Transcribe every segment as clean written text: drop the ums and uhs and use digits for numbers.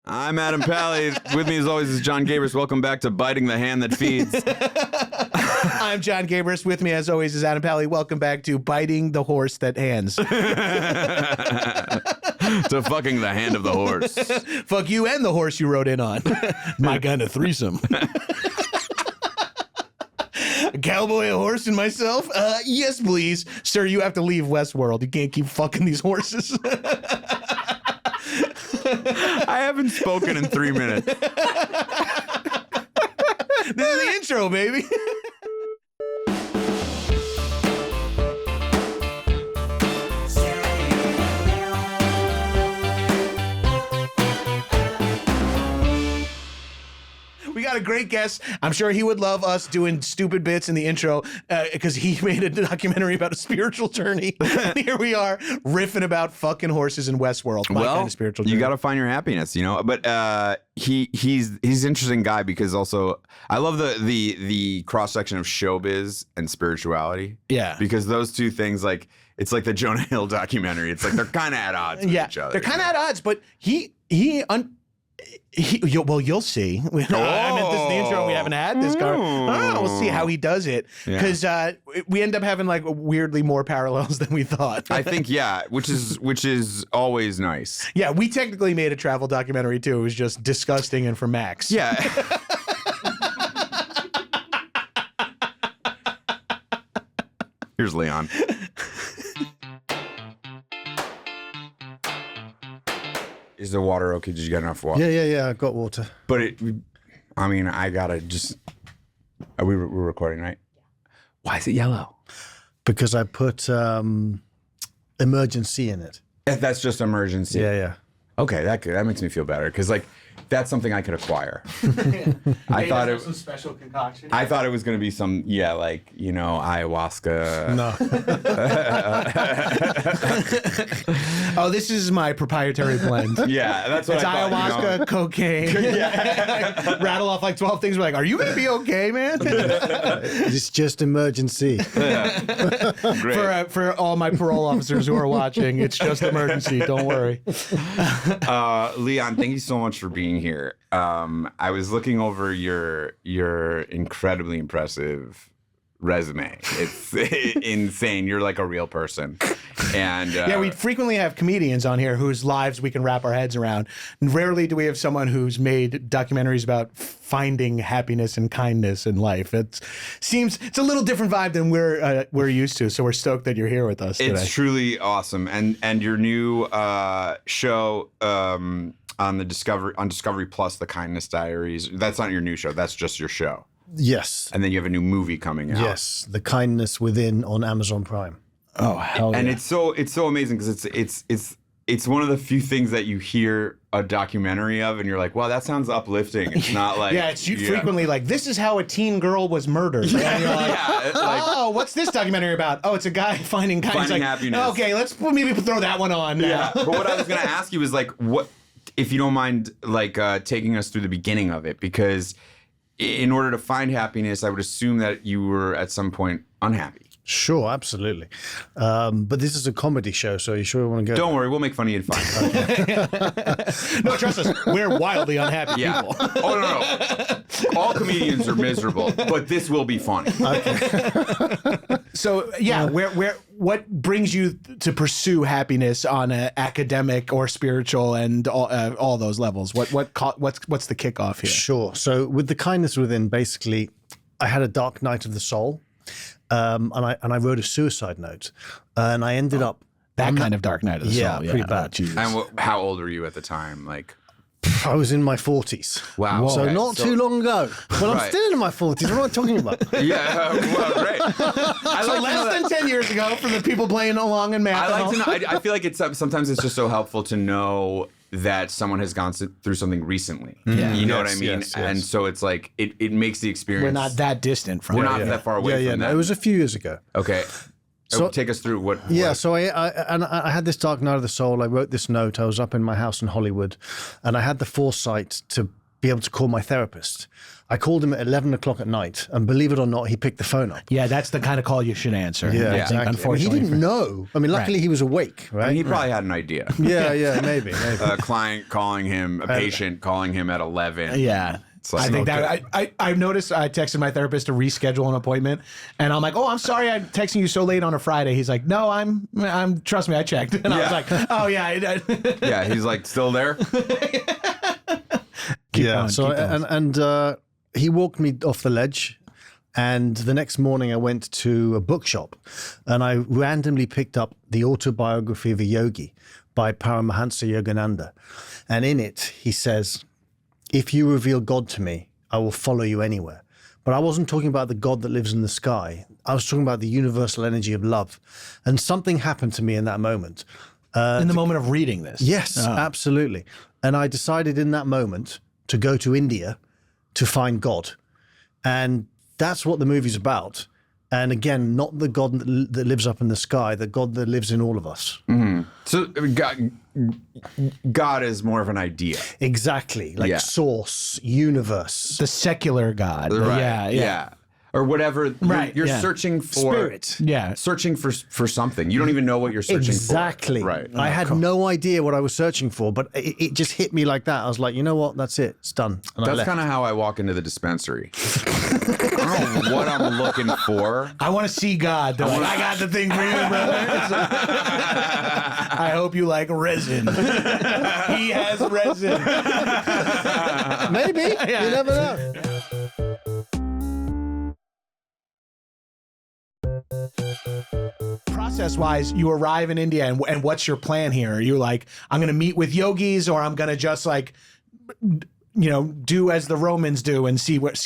I'm Adam Pally. With me as always is Jon Gabrus. Welcome back to Biting the Hand That Feeds. I'm Jon Gabrus. With me as always is Adam Pally. Welcome back to Biting the Horse That Hands. To fucking the hand of the horse. Fuck you and the horse you rode in on. My kind of threesome. A cowboy, a horse, and myself? Yes, please. Sir, you have to leave Westworld. You can't keep fucking these horses. I haven't spoken in 3 minutes. This is the intro, baby. We got a great guest. I'm sure he would love us doing stupid bits in the intro because he made a documentary about a spiritual journey. And here we are riffing about fucking horses in Westworld. My kind of spiritual journey. You got to find your happiness, you know. But he's an interesting guy because also I love the cross section of showbiz and spirituality. Yeah, because those two things, like it's like the Jonah Hill documentary. It's like they're kind of at odds with each other. They're kind of at odds, but you'll see. I meant this in the intro and we haven't had this car. We'll see how he does it because we end up having like weirdly more parallels than we thought. I think, which is always nice. Yeah, we technically made a travel documentary too. It was just disgusting and for Max. Yeah. Here's Leon. Is the water okay? Did you get enough water? Yeah. I got water. But I gotta just. We're recording, right? Why is it yellow? Because I put emergency in it. That's just emergency. Yeah. Okay, that makes me feel better because like that's something I could acquire. I thought it was some special concoction. I thought it was going to be some ayahuasca. No. Oh, this is my proprietary blend. Yeah, that's what it's I thought. Ayahuasca, cocaine. Rattle off like 12 things. We're like, are you going to be okay, man? It's just emergency. Great. For all my parole officers who are watching, it's just emergency. Don't worry. Leon, thank you so much for being here. I was looking over your incredibly impressive resume. It's insane. You're like a real person. And we frequently have comedians on here whose lives we can wrap our heads around. And rarely do we have someone who's made documentaries about finding happiness and kindness in life. It's a little different vibe than we're used to. So we're stoked that you're here with us today. It's truly awesome. And your new show on Discovery Plus, the Kindness Diaries. That's not your new show. That's just your show. Yes. And then you have a new movie coming out. Yes, The Kindness Within on Amazon Prime. Oh, hell yeah. And it's so amazing because it's one of the few things that you hear a documentary of and you're like, wow, that sounds uplifting. It's not like it's frequently like, this is how a teen girl was murdered. And you're like, what's this documentary about? Oh, it's a guy finding happiness. Okay, let's maybe throw that one on now. Yeah. But what I was gonna ask you is like, what if you don't mind like taking us through the beginning of it, because in order to find happiness, I would assume that you were at some point unhappy. Sure, absolutely. But this is a comedy show, so you sure you want to go? Don't worry, we'll make fun of you and fine. No, trust us, we're wildly unhappy people. Oh, no. All comedians are miserable, but this will be funny. Okay. So, what brings you to pursue happiness on an academic or spiritual and all those levels? What's the kickoff here? Sure. So with The Kindness Within, basically, I had a dark night of the soul. And I wrote a suicide note, and I ended up that kind of dark night of the soul. Pretty bad. And how old were you at the time? Like, I was in my 40s. Wow. So not too long ago. But I'm still in my 40s. What am I talking about? Yeah. Well, great. Less than 10 years ago for the people playing along in math. I like to know. I feel like sometimes it's just so helpful to know that someone has gone through something recently. Yeah. You know what I mean? Yes. And so it's like, it makes the experience. We're not that distant from it. We're not that far away from that. It was a few years ago. Okay. So take us through what. Yeah, so I had this dark night of the soul. I wrote this note. I was up in my house in Hollywood, and I had the foresight to be able to call my therapist. I called him at 11 o'clock at night, and believe it or not, he picked the phone up. Yeah, that's the kind of call you should answer. Yeah, I think, exactly. unfortunately. He didn't know. I mean, luckily he was awake, right? And he probably had an idea. Yeah, maybe. A client calling him, a patient calling him at 11. Yeah. Like, I think that I noticed I texted my therapist to reschedule an appointment, and I'm like, oh, I'm sorry I'm texting you so late on a Friday. He's like, no, I'm trust me, I checked. And I was like, oh yeah. Yeah, he's like, still there? So he walked me off the ledge, and the next morning I went to a bookshop, and I randomly picked up the autobiography of a yogi by Paramahansa Yogananda, and in it he says, if you reveal God to me, I will follow you anywhere. But I wasn't talking about the God that lives in the sky. I was talking about the universal energy of love. And something happened to me in that moment. In the moment of reading this. Yes, absolutely. And I decided in that moment to go to India to find God. And that's what the movie's about. And again, not the God that lives up in the sky, the God that lives in all of us. Mm-hmm. So God is more of an idea. Exactly. Like source, universe. The secular God. Right. Yeah. Or whatever. Right. You're searching for. Spirit. Yeah. Searching for something. You don't even know what you're searching exactly. for. Right. I had no idea what I was searching for, but it just hit me like that. I was like, you know what? That's it. It's done. And that's kind of how I walk into the dispensary. I don't know what I'm looking for. I want to see God. I got the thing for you, brother. I hope you like resin. He has resin. Maybe. Yeah. You never know. Process-wise, you arrive in India, and what's your plan here? Are you like, I'm going to meet with yogis, or I'm going to just like, do as the Romans do and see what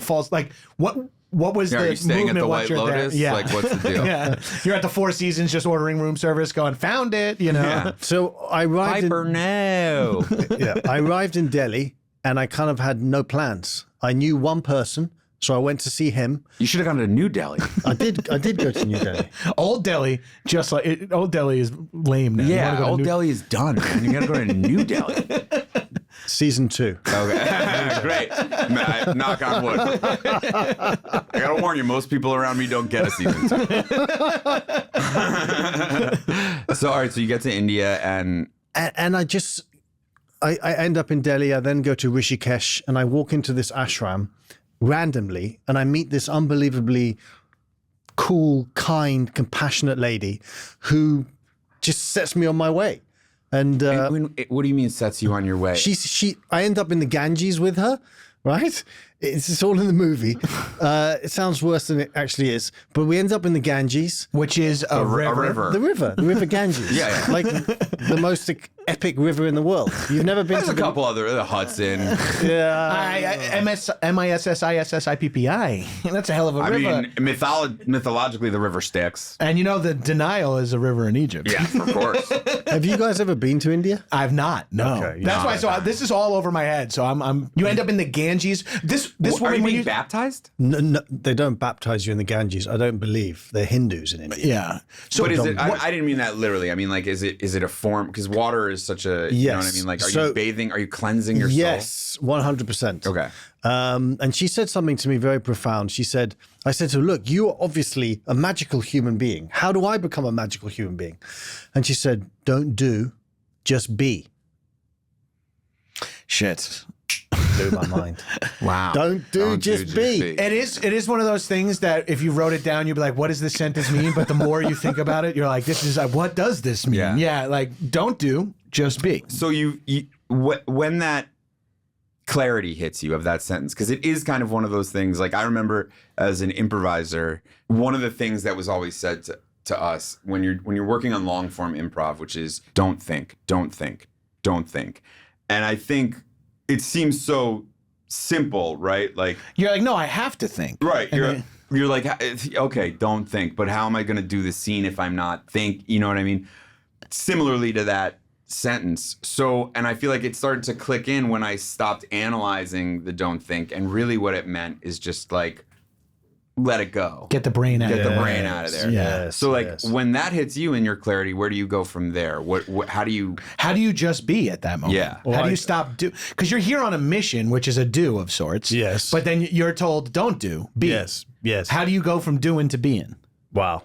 falls? Like, what was the are you staying movement at the once White you're Lotus? there? Yeah. Like, what's the deal? Yeah, you're at the Four Seasons, just ordering room service, going, found it. Yeah. So I arrived. I arrived in Delhi, and I kind of had no plans. I knew one person. So I went to see him. You should have gone to New Delhi. I did go to New Delhi. Old Delhi, Old Delhi is lame now. Yeah, Old Delhi is done, man. You got to go to New Delhi. Season 2. Okay, great. Knock on wood. I gotta warn you, most people around me don't get a season 2. So, all right, so you get to India and I end up in Delhi. I then go to Rishikesh, and I walk into this ashram randomly, and I meet this unbelievably cool, kind, compassionate lady who just sets me on my way. And what do you mean sets you on your way? I end up in the Ganges with her, right? It's all in the movie. It sounds worse than it actually is, but we end up in the Ganges, which is a river. The river Ganges. Yeah. Like the most epic river in the world. You've never been There's to a couple other, the Hudson. Yeah. Mississippi. That's a hell of a river. I mean, mythologically, the river Styx. And the Denial is a river in Egypt. Yeah, of course. Have you guys ever been to India? I've not. No. Okay, that's why. So this is all over my head. So I'm. You end up in the Ganges. This Are woman. you being baptized? No, they don't baptize you in the Ganges. I don't believe. They're Hindus in India. Yeah. So but is it? I didn't mean that literally. I mean, like, is it a form? Because water is such a. Yes. You know what I mean? Like, are you bathing? Are you cleansing yourself? Yes, 100%. Okay. And she said something to me very profound. I said to her, look, you are obviously a magical human being. How do I become a magical human being? And she said, don't do, just be. Shit. Blew my mind. Wow. Don't do, just be. It is one of those things that if you wrote it down, you'd be like, what does this sentence mean? But the more you think about it, you're like, this is what does this mean? Yeah, like, don't do, just be. So when that clarity hits you of that sentence, because it is kind of one of those things, like I remember as an improviser, one of the things that was always said to us when you're working on long form improv, which is don't think. And I think it seems so simple, right? Like you're like, no, I have to think. Right. You're like, okay, don't think, but how am I going to do the scene if I'm not think? You know what I mean? Similarly to that sentence. So, and I feel like it started to click in when I stopped analyzing the don't think, and really what it meant is just like let it go. Get the brain out. Get of the there. brain out of there. Yes, So like yes. when that hits you in your clarity, where do you go from there? How do you? How do you just be at that moment? Yeah. How do you stop do? Because you're here on a mission, which is a do of sorts. Yes. But then you're told, don't do, be. Yes. How do you go from doing to being? Wow.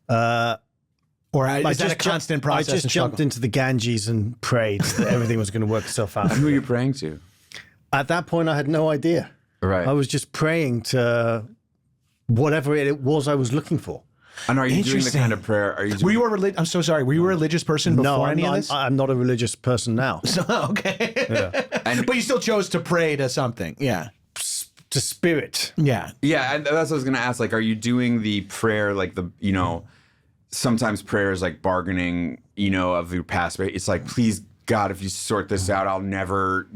Or is that a constant process? I just and jumped struggle? into the Ganges and prayed that everything was going to work itself out. Who are you praying to? At that point, I had no idea. Right. I was just praying to whatever it was I was looking for. And are you doing the Interesting. kind of prayer? Are you? Were you a I'm so sorry. Were you a religious person before No, any of this? I'm not a religious person now. Okay. And- But you still chose to pray to something. Yeah. To spirit. Yeah. Yeah, and that's what I was going to ask. Like, are you doing the prayer, like sometimes prayer is like bargaining, of your past. It's like, please, God, if you sort this out, I'll never,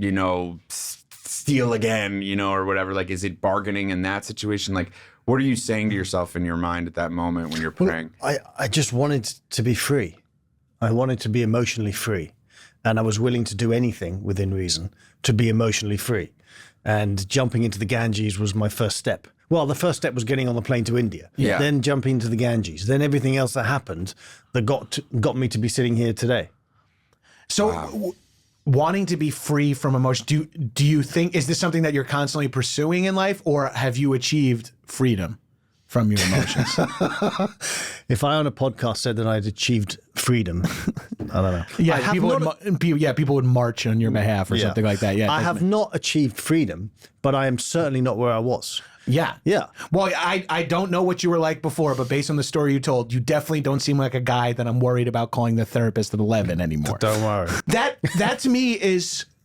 steal again, or whatever. Like, is it bargaining in that situation? Like, what are you saying to yourself in your mind at that moment when you're praying? I just wanted to be free. I wanted to be emotionally free. And I was willing to do anything within reason to be emotionally free. And jumping into the Ganges was my first step. Well, the first step was getting on the plane to India. Yeah. Then jumping into the Ganges. Then everything else that happened that got me to be sitting here today. So wanting to be free from emotion, do you think, is this something that you're constantly pursuing in life, or have you achieved freedom from your emotions? If I on a podcast said that I'd achieved freedom, I don't know. Yeah, I have people would march on your behalf or something like that. Yeah, I have not achieved freedom, but I am certainly not where I was. Yeah. Yeah. Well, I don't know what you were like before, but based on the story you told, you definitely don't seem like a guy that I'm worried about calling the therapist at 11 anymore. Don't worry. That to me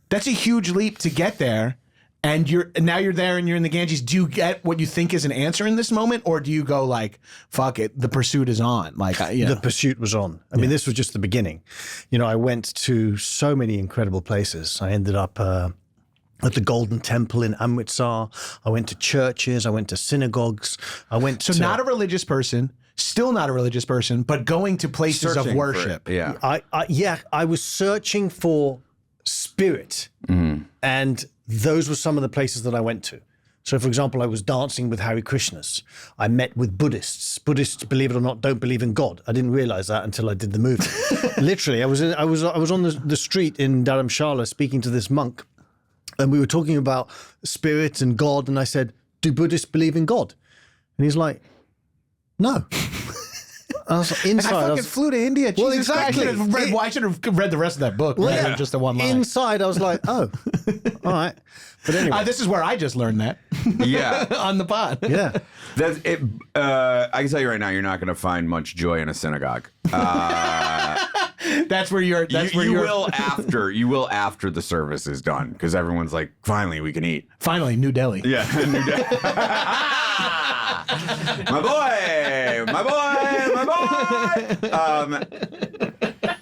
that's a huge leap to get there. And now you're there and you're in the Ganges. Do you get what you think is an answer in this moment, or do you go like, "Fuck it, the pursuit is on"? Like, The pursuit was on. I mean, this was just the beginning. I went to so many incredible places. I ended up at the Golden Temple in Amritsar. I went to churches. I went to synagogues. I went to... not a religious person, still not a religious person, but going to places Searching of for worship. it. Yeah. I was searching for spirit, and those were some of the places that I went to. So, for example, I was dancing with Hare Krishnas. I met with Buddhists. Buddhists, believe it or not, don't believe in God. I didn't realize that until I did the movie. Literally, I was on the street in Dharamshala speaking to this monk, and we were talking about spirit and God. And I said, "Do Buddhists believe in God?" And he's like, "No." I was like, inside, I fucking flew to India. Well, Jesus Christ, exactly. I should have read the rest of that book rather than just the one line. Inside, I was like, "Oh, all right." But anyway, This is where I just learned that Yeah. on the pod. yeah. That's it. I can tell you right now, you're not going to find much joy in a synagogue. That's where you're. You will after the service is done, because everyone's like, finally we can eat. Finally, New Delhi. Yeah. my boy.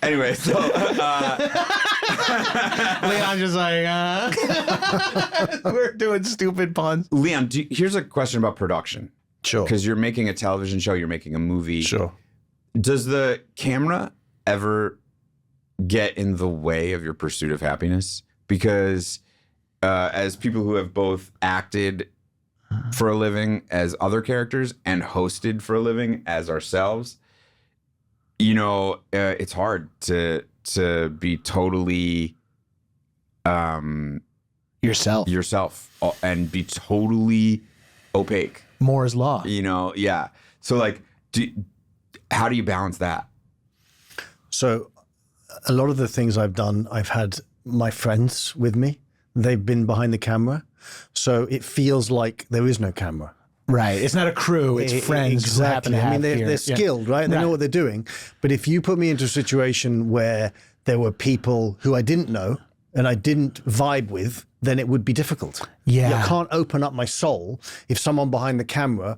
Anyway, so Leon's just like, we're doing stupid puns. Leon, here's a question about production. Sure. Because you're making a television show, you're making a movie. Sure. Does the camera ever get in the way of your pursuit of happiness? Because as people who have both acted for a living as other characters and hosted for a living as ourselves, it's hard to be totally yourself and be totally opaque. Moore's law. Yeah. So like, how do you balance that? So a lot of the things I've done, I've had my friends with me. They've been behind the camera. So it feels like there is no camera. Right. It's not a crew. It's friends. Exactly. Who happen to I mean, have they're skilled, right? They know what they're doing. But if you put me into a situation where there were people who I didn't know and I didn't vibe with, then it would be difficult. Yeah. I can't open up my soul if someone behind the camera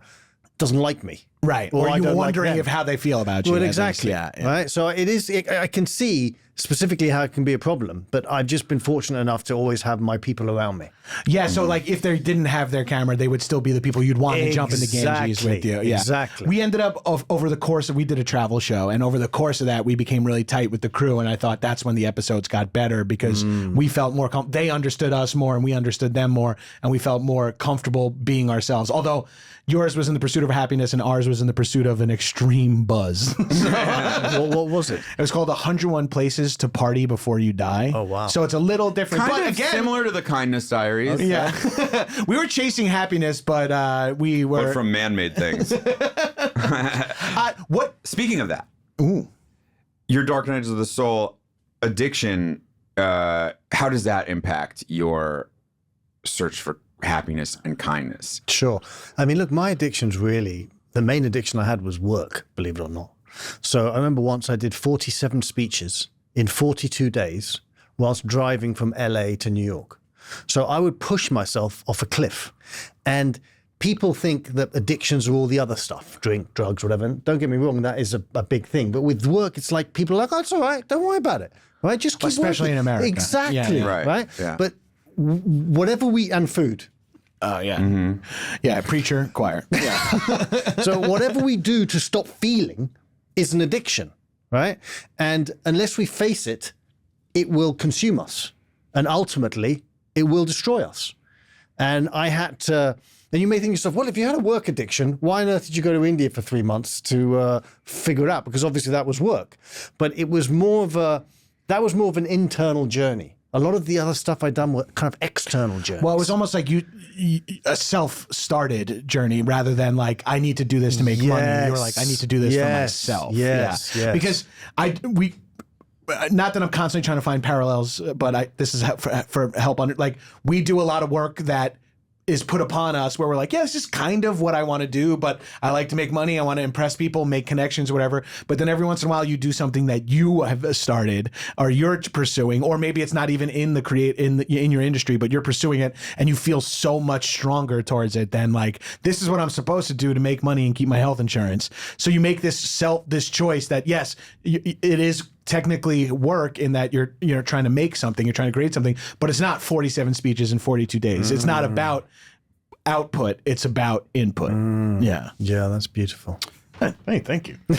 doesn't like me. Right. Or Or I you don't like wondering them. if how they feel about you. Well, as exactly. Yeah. Right. So I can see specifically how it can be a problem, but I've just been fortunate enough to always have my people around me. Yeah, so like if they didn't have their camera, they would still be the people you'd want to jump into Ganges with you. Yeah. Exactly. We ended up over the course of, we did a travel show, and over the course of that, we became really tight with the crew, and I thought that's when the episodes got better because we felt more, they understood us more and we understood them more, and we felt more comfortable being ourselves. Although yours was in the pursuit of happiness and ours was in the pursuit of an extreme buzz. What was it? It was called 101 Places to Party Before You Die. Oh, wow. So it's a little different. Kind but of again, similar to the Kindness Diaries. yeah. We were chasing happiness, but we were. But from man-made things. What? Speaking of that, Ooh. your dark nights of the soul addiction, how does that impact your search for happiness and kindness? Sure. I mean, look, my addictions really, the main addiction I had was work, believe it or not. So I remember once I did 47 speeches in 42 days whilst driving from LA to New York. So I would push myself off a cliff. And people think that addictions are all the other stuff, drink, drugs, whatever. And don't get me wrong, that is a big thing. But with work, it's like people are like, oh, it's all right, don't worry about it. Right? Just keep Especially working. in America. Exactly. Yeah, yeah. Right? Yeah. But whatever and food. Oh, yeah. Yeah, preacher, choir. Yeah. So whatever we do to stop feeling is an addiction, right? And unless we face it, it will consume us. And ultimately, it will destroy us. And I had to, and you may think to yourself, well, if you had a work addiction, why on earth did you go to India for 3 months to figure it out? Because obviously that was work. But it was more of an internal journey. A lot of the other stuff I'd done were kind of external journeys. Well, it was almost like a self-started journey rather than like, I need to do this to make money. You were like, I need to do this for myself. Yes. Because not that I'm constantly trying to find parallels, but this is for help on it. Like, we do a lot of work that is put upon us where we're like, yeah, it's just kind of what I want to do, but I like to make money. I want to impress people, make connections, whatever. But then every once in a while you do something that you have started or you're pursuing, or maybe it's not even in your industry, but you're pursuing it and you feel so much stronger towards it than like, this is what I'm supposed to do to make money and keep my health insurance. So you make this choice that yes, it is technically work in that you're trying to make something, you're trying to create something, but it's not 47 speeches in 42 days. It's not about output, it's about input. Yeah, that's beautiful. Hey, thank you. I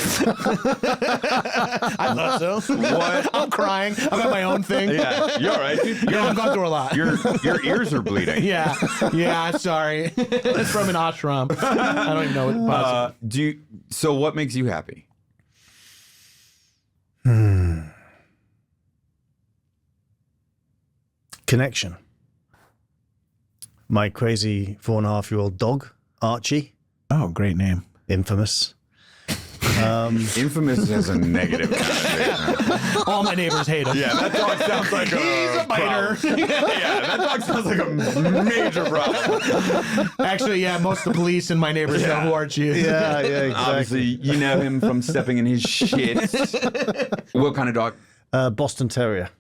thought so. What? I'm crying. I've got my own thing. Yeah, you're all right. I've gone through a lot. Your ears are bleeding. Yeah, sorry. It's from an ashram. I don't even know what possible. So what makes you happy? Connection. My crazy 4.5-year-old dog, Archie, Oh, great name. infamous. Infamous as a negative connotation. All my neighbors hate him. Yeah, that dog sounds like He's a biter. Yeah, that dog sounds like a major problem. Actually, yeah, most of the police and my neighbors know who Archie is. Yeah, exactly. Obviously, you know him from stepping in his shit. What kind of dog? Boston Terrier.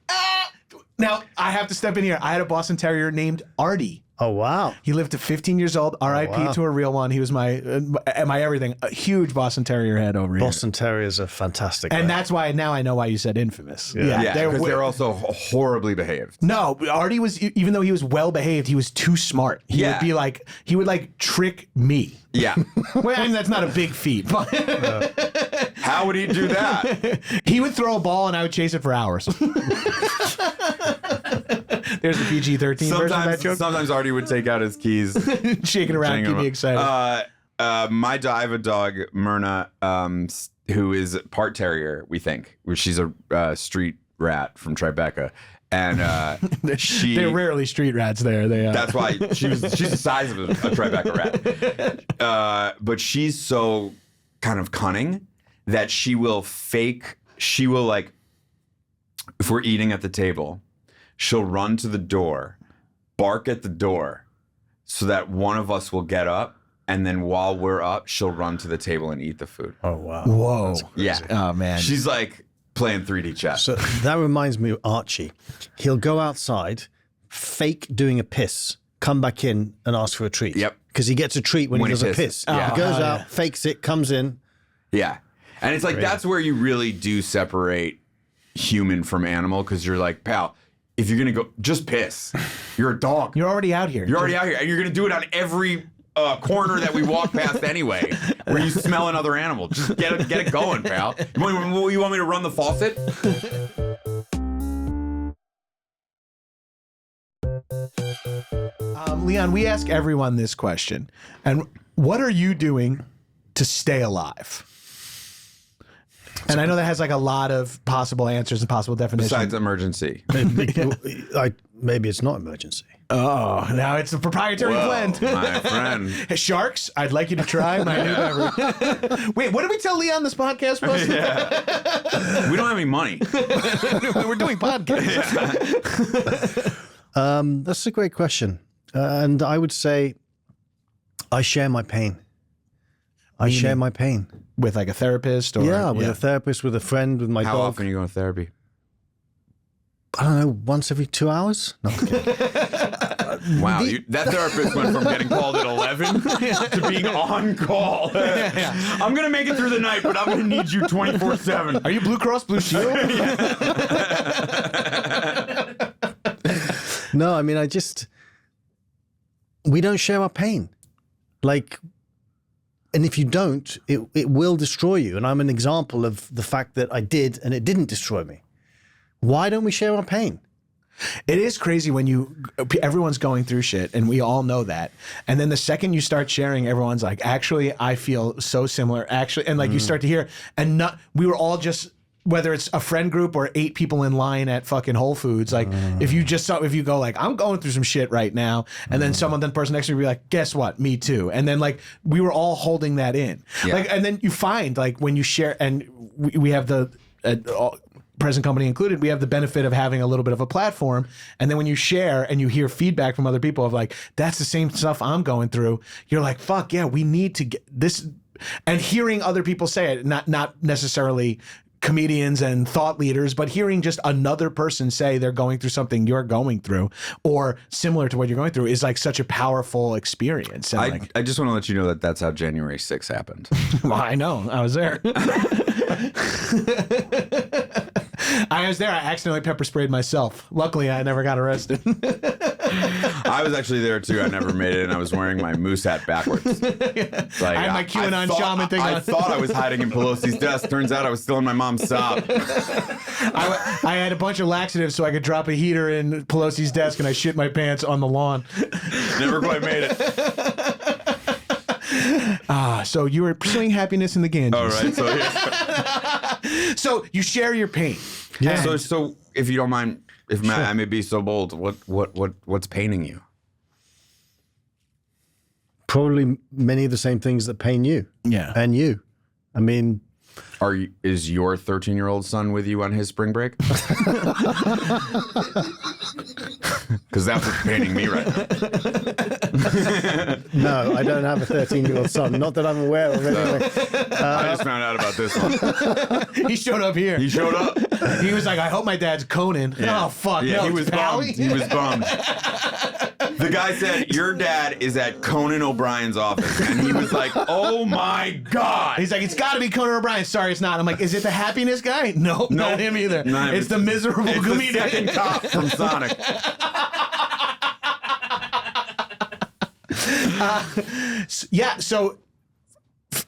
Now, I have to step in here. I had a Boston Terrier named Artie. Oh, wow. He lived to 15 years old. R.I.P. to a real one. He was my everything. A huge Boston Terrier head over here. Boston Terriers are fantastic. And that's why now I know why you said infamous. Yeah, because they're also horribly behaved. No, Artie was, even though he was well behaved, he was too smart. He would like trick me. Yeah. Well, I mean, that's not a big feat, but How would he do that? he would throw a ball and I would chase it for hours. There's the PG-13 version of that joke. Sometimes Artie would take out his keys. Shake it around, keep me excited. I have a dog, Myrna, who is part terrier, we think. She's a street rat from Tribeca. And they're rarely street rats there. That's why she's the size of a Tribeca rat. But she's so kind of cunning that she will like, if we're eating at the table, she'll run to the door, bark at the door, so that one of us will get up, and then while we're up, she'll run to the table and eat the food. Oh, wow. Whoa. Yeah. Oh, man. She's like playing 3D chess. So that reminds me of Archie. He'll go outside, fake doing a piss, come back in and ask for a treat. Yep. because he gets a treat when he does a piss. Yeah. He goes out, fakes it, comes in. Yeah. And it's like, that's where you really do separate human from animal, because you're like, pal, if you're going to go, just piss. You're a dog. You're already out here. You're already out here. And you're going to do it on every corner that we walk past anyway, where you smell another animal. Just get it going, pal. You want me to run the faucet? Leon, we ask everyone this question. And what are you doing to stay alive? And I know that has like a lot of possible answers and possible definitions. Besides emergency. Maybe it's not emergency. Oh, now it's a proprietary blend. My friend. Hey, Sharks, I'd like you to try my new beverage. Wait, what did we tell Leon this podcast was? Yeah. We don't have any money. We're doing podcasts. That's a great question. And I would say I share my pain. I share my pain. With like a therapist? Or with a therapist, with a friend, with my How dog. often are you going to therapy? I don't know, once every 2 hours? No, I'm kidding. Wow, that therapist went from getting called at 11 to being on call. I'm going to make it through the night, but I'm going to need you 24/7. Are you Blue Cross Blue Shield? No, I mean, we don't share our pain. Like, and if you don't, it will destroy you. And I'm an example of the fact that I did, and it didn't destroy me. Why don't we share our pain? It is crazy when everyone's going through shit, and we all know that. And then the second you start sharing, everyone's like, actually, I feel so similar. Actually, and like you start to hear, and we were all just, whether it's a friend group or 8 people in line at fucking Whole Foods, like if you go like, I'm going through some shit right now, and then the person next to me will be like, guess what? Me too. And then like we were all holding that in. Yeah. Like, and then you find like when you share, and we have the present company included, we have the benefit of having a little bit of a platform. And then when you share and you hear feedback from other people of like, that's the same stuff I'm going through, you're like, fuck yeah, we need to get this. And hearing other people say it, not necessarily comedians and thought leaders, but hearing just another person say they're going through something you're going through or similar to what you're going through is like such a powerful experience. And I just want to let you know that that's how January 6th happened. Well, I know. I was there. I was there. I accidentally pepper sprayed myself. Luckily, I never got arrested. I was actually there too. I never made it, and I was wearing my moose hat backwards. Like, I had my QAnon shaman thing on. I thought I was hiding in Pelosi's desk. Turns out I was still in my mom's sob. I had a bunch of laxatives so I could drop a heater in Pelosi's desk, and I shit my pants on the lawn. Never quite made it. So you were pursuing happiness in the Ganges. All right. So, yeah. So you share your pain. Yeah. So if you don't mind, if I may be so bold, what's paining you? Probably many of the same things that pain you. Yeah. And you. I mean, Is your 13-year-old son with you on his spring break? Because that's what's paining me right now. no, I don't have a 13-year-old son. Not that I'm aware of anyway. I just found out about this one. He showed up here. He showed up. He was like, I hope my dad's Conan. Yeah. Oh, fuck. Yeah, no, he it's was Pally? bummed. He was bummed. The guy said, your dad is at Conan O'Brien's office. And he was like, oh my God. He's like, it's got to be Conan O'Brien. Sorry, it's not. I'm like, is it the happiness guy? Nope, not him either. Not him. It's the miserable It's comedian. the second cop from Sonic. So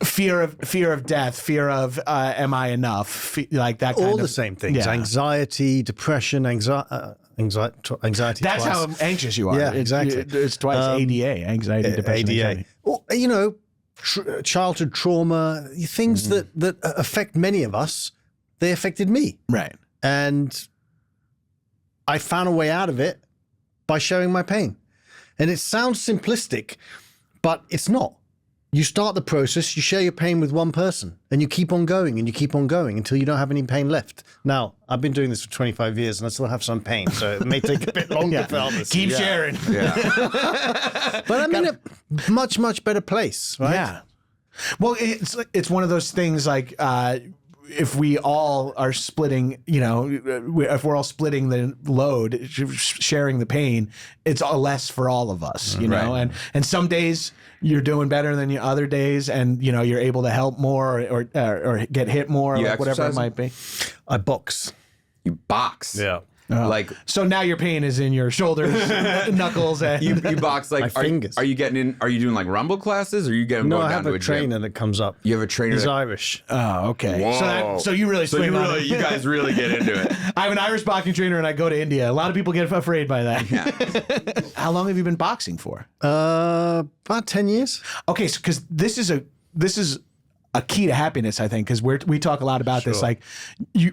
fear of death, fear of am I enough, like that kind all of the same things. Yeah. Anxiety, depression, anxiety That's twice. how anxious you are. Yeah, exactly. It's twice. ADA, anxiety, depression, ADA. anxiety. Well, you know, childhood trauma, things that affect many of us, they affected me. Right. And I found a way out of it by sharing my pain. And it sounds simplistic, but it's not. You start the process, you share your pain with one person, and you keep on going and you keep on going until you don't have any pain left. Now, I've been doing this for 25 years and I still have some pain, so it may take a bit longer for others. Keep sharing. Yeah. But I'm in a much, much better place, right? Yeah. Well, it's one of those things like if we all are splitting, if we're all splitting the load, sharing the pain, it's less for all of us, Right. and some days you're doing better than the other days, and you're able to help more or get hit more, You like whatever it exercise? might be. I box. You box. Yeah. Like So now your pain is in your shoulders, knuckles, and you box like My fingers. Are you getting in? Are you doing like rumble classes? Or are you getting No, going I down have to a a gym? trainer that comes up. You have a trainer. He's that- Irish. Oh, okay. Whoa. So you really So swing you on really, it. you guys really get into it. I have an Irish boxing trainer, and I go to India. A lot of people get afraid by that. Yeah. How long have you been boxing for? About 10 years. Okay, so because this is a key to happiness, I think, because we talk a lot about this. Like,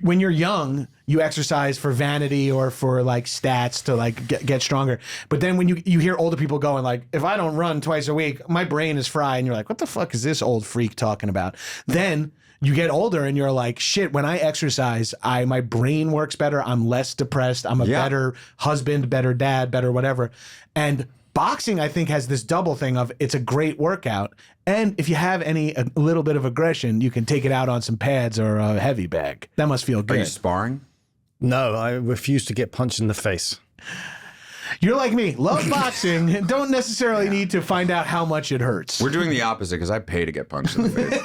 when you're young, you exercise for vanity or for like stats to like get stronger. But then when you hear older people going like, if I don't run twice a week, my brain is fried, and you're like, what the fuck is this old freak talking about? Then you get older and you're like, shit, when I exercise, my brain works better. I'm less depressed. I'm a better husband, better dad, better whatever. And boxing, I think, has this double thing of it's a great workout. And if you have a little bit of aggression, you can take it out on some pads or a heavy bag. That must feel Are good. you sparring? No, I refuse to get punched in the face. You're like me, love boxing, don't necessarily need to find out how much it hurts. We're doing the opposite because I pay to get punched in the face.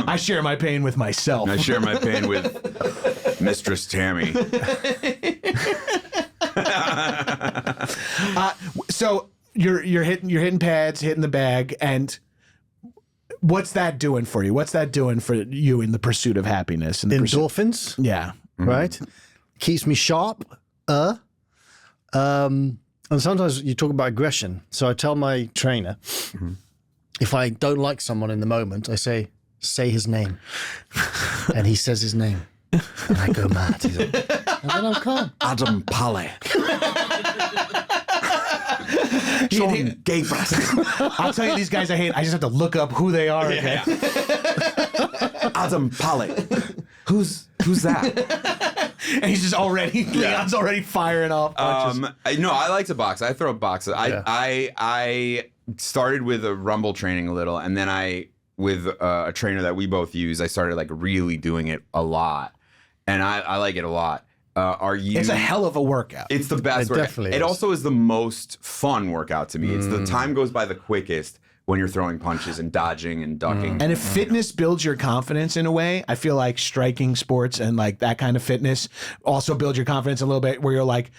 I share my pain with myself. I share my pain with Mistress Tammy. So you're hitting pads, hitting the bag, and what's that doing for you? What's that doing for you in the pursuit of happiness? And Endorphins, yeah. right? Keeps me sharp. And sometimes you talk about aggression. So I tell my trainer, if I don't like someone in the moment, I say his name. And he says his name. And I go mad. And then I'm calm. Adam Pally. Jon Gabrus. I'll tell you, these guys I hate. I just have to look up who they are. Yeah. Adam Pally. Who's that? And he's just already, Leon's already firing off punches. I like to box. I throw boxes. I started with a rumble training a little, and then with a trainer that we both use, I started like really doing it a lot, and I like it a lot. It's a hell of a workout. It's the best It workout. definitely It is. also is the most fun workout to me. It's the time goes by the quickest when you're throwing punches and dodging and ducking. And if fitness builds your confidence in a way, I feel like striking sports and like that kind of fitness also builds your confidence a little bit, where you're like,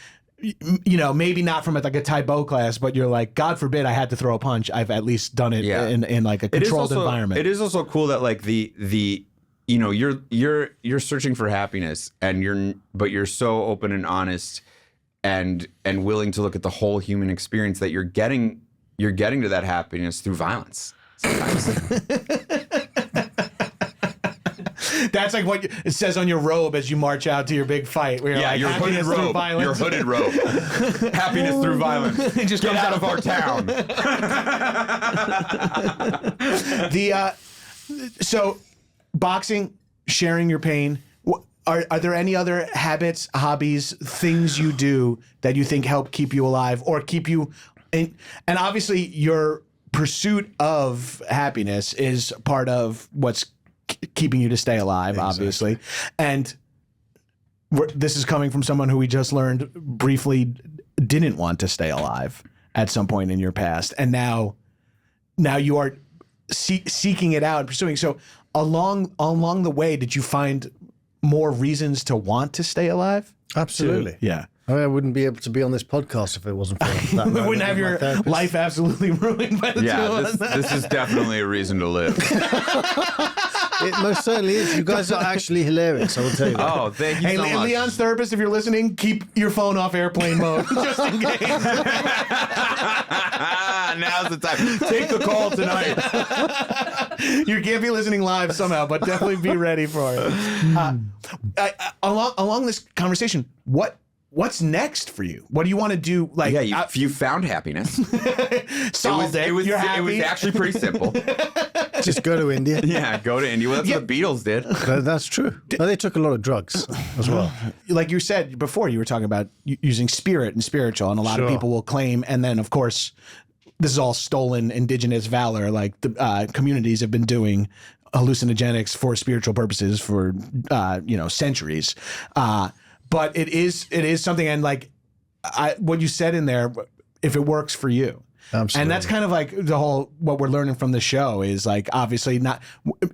maybe not from like a Taekwondo class, but you're like, God forbid I had to throw a punch, I've at least done it in like a controlled environment. It is also cool that like you're searching for happiness, and you're so open and honest and willing to look at the whole human experience that you're getting to that happiness through violence sometimes. That's like what it says on your robe as you march out to your big fight. Where you're like, your hooded happiness through robe. violence. Your hooded robe. Happiness through violence. It just Get comes out of our town. So, boxing, sharing your pain. Are there any other habits, hobbies, things you do that you think help keep you alive or keep you? And obviously, your pursuit of happiness is part of what's keeping you to stay alive. Obviously, and this is coming from someone who we just learned briefly didn't want to stay alive at some point in your past, and now you are seeking it out and pursuing. So along the way, did you find more reasons to want to stay alive? Absolutely. Yeah. I wouldn't be able to be on this podcast if it wasn't for that. We wouldn't have your life absolutely ruined by the two Yeah, of us. this is definitely a reason to live. It most certainly is. You guys are actually hilarious, I will tell you that. Oh, thank you Hey, so much. Leon's therapist, if you're listening, keep your phone off airplane mode just in case. Now's the time. Take the call tonight. You can't be listening live somehow, but definitely be ready for it. Along this conversation, what's next for you? What do you want to do? Like, Yeah, you found happiness. solved it. It You're was happy. actually pretty simple. Just go to India. Yeah, go to India. Well, that's what the Beatles did. That's true. No, they took a lot of drugs as well. Like you said before, you were talking about using spirit and spiritual, and a lot of people will claim, and then of course, this is all stolen indigenous valor, like the communities have been doing hallucinogenics for spiritual purposes for centuries. But it is something, and like what you said in there, if it works for you. Absolutely. And that's kind of like the whole, what we're learning from the show is like, obviously not,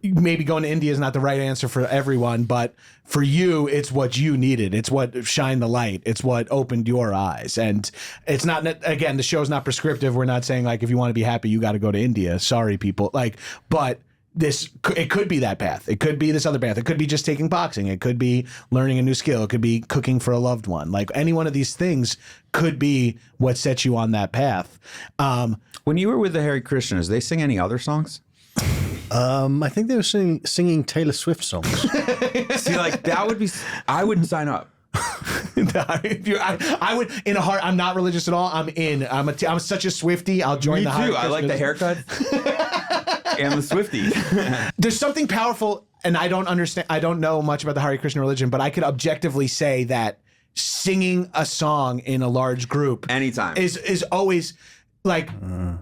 maybe going to India is not the right answer for everyone, but for you, it's what you needed. It's what shined the light. It's what opened your eyes. And it's not, again, the show's not prescriptive. We're not saying like, if you want to be happy, you got to go to India. Sorry, people. Like, but it could be that path. It could be this other path. It could be just taking boxing. It could be learning a new skill. It could be cooking for a loved one. Like any one of these things could be what sets you on that path. When you were with the Hare Krishnas, they sing any other songs? I think they were singing Taylor Swift songs. See, like that would be, I would sign up. I would in a heart. I'm not religious at all. I'm in. I'm such a Swiftie. I'll join the Hare Krishnas. I like the haircut. And the Swiftie. There's something powerful, and I don't understand. I don't know much about the Hare Krishna religion, but I could objectively say that singing a song in a large group anytime is always like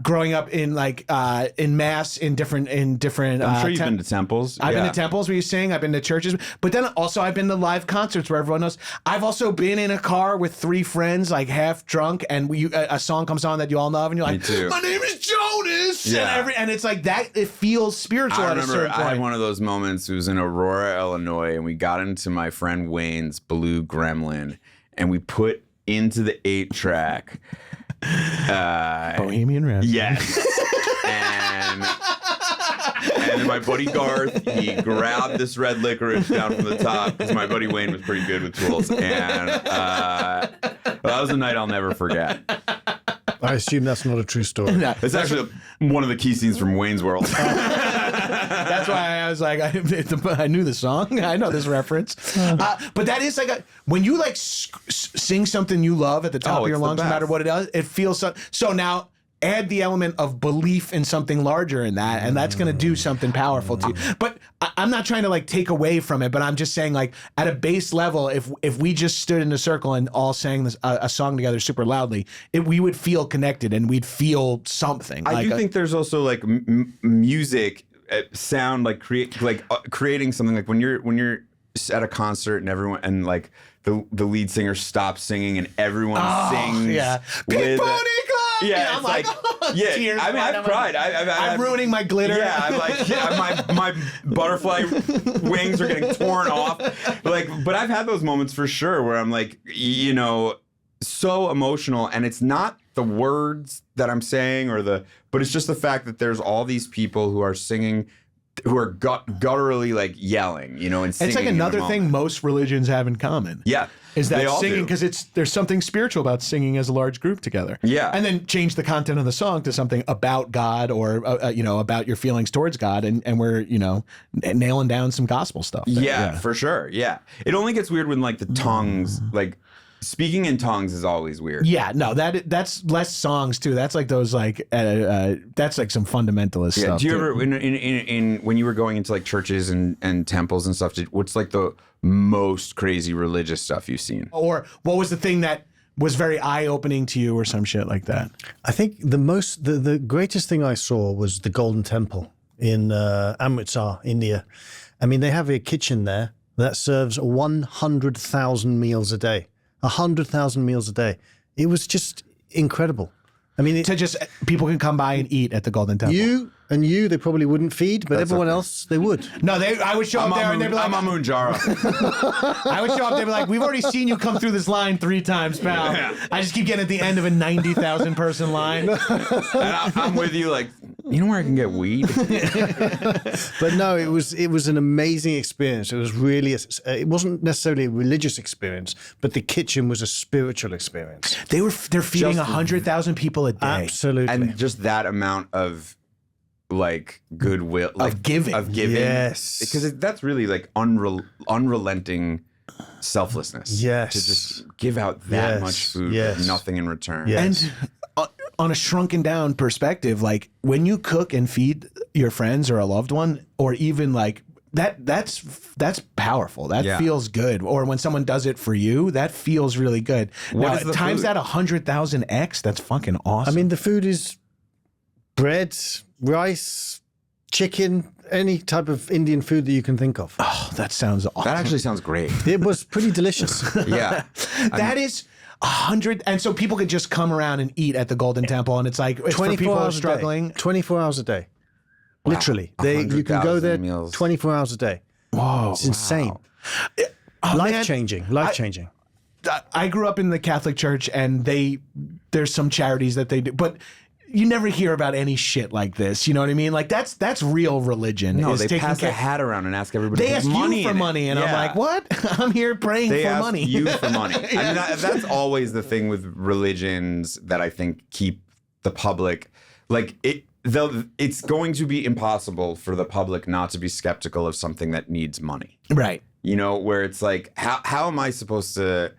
growing up in like in mass in different. I'm sure you've been to temples. I've been to temples where you sing. I've been to churches, but then also I've been to live concerts where everyone knows. I've also been in a car with 3 friends, like half drunk, and a song comes on that you all know, and you're like, "My name is Jonas," and it's like that. It feels spiritual. I at a certain remember I point. had one of those moments. It was in Aurora, Illinois, and we got into my friend Wayne's Blue Gremlin, and we put into the 8-track. Bohemian Rhapsody. Yes. and then my buddy Garth, he grabbed this red licorice down from the top because my buddy Wayne was pretty good with tools. And that was a night I'll never forget. I assume that's not a true story. No, it's actually one of the key scenes from Wayne's World. That's why I was like, I knew the song. I know this reference. But that is like when you like sing something you love at the top of your lungs, no matter what it is, it feels so now add the element of belief in something larger in that, and that's going to do something powerful to you. But I'm not trying to like take away from it, but I'm just saying like at a base level, if we just stood in a circle and all sang a song together super loudly, we would feel connected and we'd feel something. I do think there's also like music, sound, like creating something, like when you're at a concert and everyone and like the lead singer stops singing and everyone sings. Yeah. With yeah, I'm like, tears. I mean, I've cried. I'm ruining my glitter. Yeah, I'm like, my butterfly wings are getting torn off. Like, but I've had those moments for sure where I'm like, so emotional, and it's not the words that I'm saying but it's just the fact that there's all these people who are singing, who are gutturally like yelling, and singing. It's like another thing most religions have in common. Yeah. Is that singing, because there's something spiritual about singing as a large group together. Yeah. And then change the content of the song to something about God or, about your feelings towards God. And we're, nailing down some gospel stuff. Yeah, for sure. Yeah. It only gets weird when like the tongues, like speaking in tongues is always weird. Yeah, no, that's less songs too. That's like those like that's like some fundamentalist stuff. Do you ever in when you were going into like churches and temples and stuff? What's like the most crazy religious stuff you've seen? Or what was the thing that was very eye-opening to you or some shit like that? I think the greatest thing I saw was the Golden Temple in Amritsar, India. I mean, they have a kitchen there that serves 100,000 meals a day. 100,000 meals a day. It was just incredible. I mean, people can come by and eat at the Golden Temple. They probably wouldn't feed, but everyone else, they would. No, I would show up there and they'd be like, I'm a Munjara. I would show up, they'd be like, we've already seen you come through this line 3 times, pal. Yeah. I just keep getting at the end of a 90,000 person line. And I'm with you, like, you know where I can get weed? But no, it was an amazing experience. It was really, it wasn't necessarily a religious experience, but the kitchen was a spiritual experience. They're feeding 100,000 people a day. Absolutely. And just that amount of like goodwill, like of giving. Yes, because that's really like unrelenting selflessness. Yes, to just give out that much food with nothing in return. Yes. And on a shrunken down perspective, like when you cook and feed your friends or a loved one, or even like that's powerful. That feels good. Or when someone does it for you, that feels really good. Now, times that 100,000x, that's fucking awesome. I mean, the food is bread, rice, chicken, any type of Indian food that you can think of. Oh, that sounds awesome. That actually sounds great. It was pretty delicious. Yeah. That is 100, and so people could just come around and eat at the Golden Temple, and it's like it's for people who are struggling. 24 hours a day. Literally. You can go 100,000 there meals. 24 hours a day. Whoa, It's insane. man. Life-changing. Life-changing. I grew up in the Catholic Church, and there's some charities that they do, but you never hear about any shit like this. You know what I mean? Like that's real religion. No, is they taking pass care- a hat around and ask everybody They to ask put money you for in it. money, and I'm Yeah. like, what? I'm here praying They for ask money. you for money. I mean, that's always the thing with religions that I think keep the public like it. Though it's going to be impossible for the public not to be skeptical of something that needs money. Right. You know, where it's like, how am I supposed to?